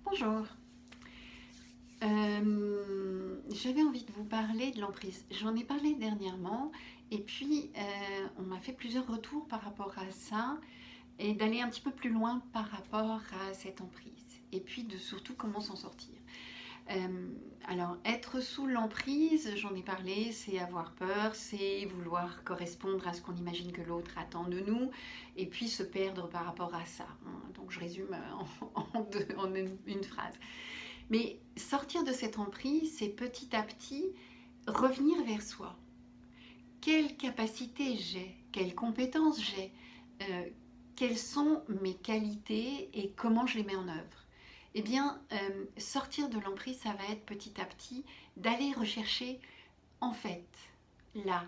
Bonjour. J'avais envie de vous parler de l'emprise. J'en ai parlé dernièrement et puis on m'a fait plusieurs retours par rapport à ça et d'aller un petit peu plus loin par rapport à cette emprise et puis de surtout comment s'en sortir. Alors, être sous l'emprise, j'en ai parlé, c'est avoir peur, c'est vouloir correspondre à ce qu'on imagine que l'autre attend de nous, et puis se perdre par rapport à ça. Donc, je résume en une phrase. Mais sortir de cette emprise, c'est petit à petit revenir vers soi. Quelle capacité j'ai? Quelles compétences j'ai? euh, Quelles sont mes qualités et comment je les mets en œuvre? Eh bien, sortir de l'emprise, ça va être petit à petit d'aller rechercher, en fait, là,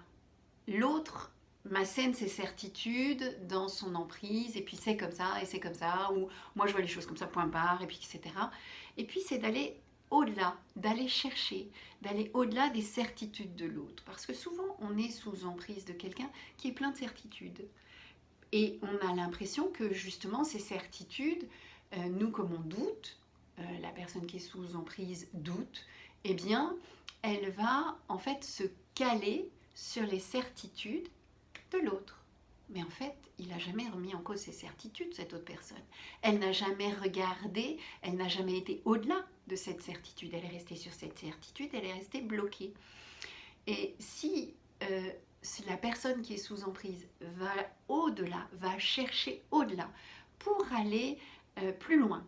l'autre m'assène ses certitudes dans son emprise, et puis c'est comme ça, et c'est comme ça, ou moi je vois les choses comme ça, point barre, et puis etc. Et puis c'est d'aller au-delà, d'aller chercher, d'aller au-delà des certitudes de l'autre. Parce que souvent, on est sous emprise de quelqu'un qui est plein de certitudes. Et on a l'impression que justement, ces certitudes, nous, comme on doute, la personne qui est sous emprise doute, eh bien, elle va en fait se caler sur les certitudes de l'autre. Mais en fait, il n'a jamais remis en cause ses certitudes, cette autre personne. Elle n'a jamais regardé, elle n'a jamais été au-delà de cette certitude. Elle est restée sur cette certitude, elle est restée bloquée. Et si la personne qui est sous emprise va au-delà, va chercher au-delà pour aller plus loin,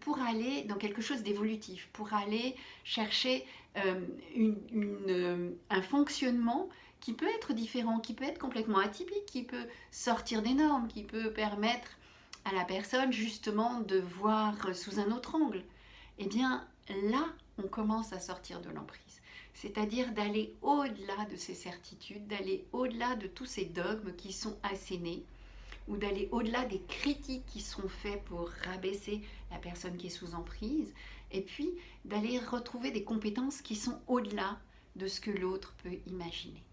pour aller dans quelque chose d'évolutif, pour aller chercher un fonctionnement qui peut être différent, qui peut être complètement atypique, qui peut sortir des normes, qui peut permettre à la personne justement de voir sous un autre angle, eh bien là, on commence à sortir de l'emprise. C'est-à-dire d'aller au-delà de ces certitudes, d'aller au-delà de tous ces dogmes qui sont assénés, ou d'aller au-delà des critiques qui sont faites pour rabaisser la personne qui est sous emprise, et puis d'aller retrouver des compétences qui sont au-delà de ce que l'autre peut imaginer.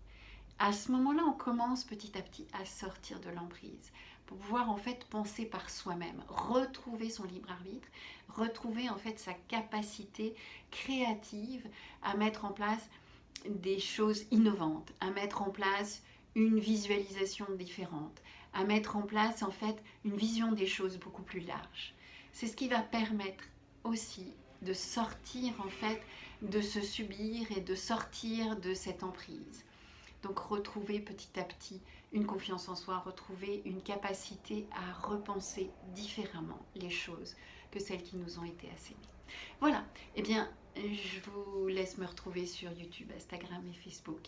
À ce moment-là, on commence petit à petit à sortir de l'emprise pour pouvoir en fait penser par soi-même, retrouver son libre arbitre, retrouver en fait sa capacité créative à mettre en place des choses innovantes, à mettre en place une visualisation différente, à mettre en place en fait une vision des choses beaucoup plus large. C'est ce qui va permettre aussi de sortir en fait de se subir et de sortir de cette emprise. Donc retrouver petit à petit une confiance en soi, retrouver une capacité à repenser différemment les choses que celles qui nous ont été assénées. Voilà, eh bien je vous laisse me retrouver sur YouTube, Instagram et Facebook.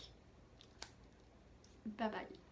Bye bye.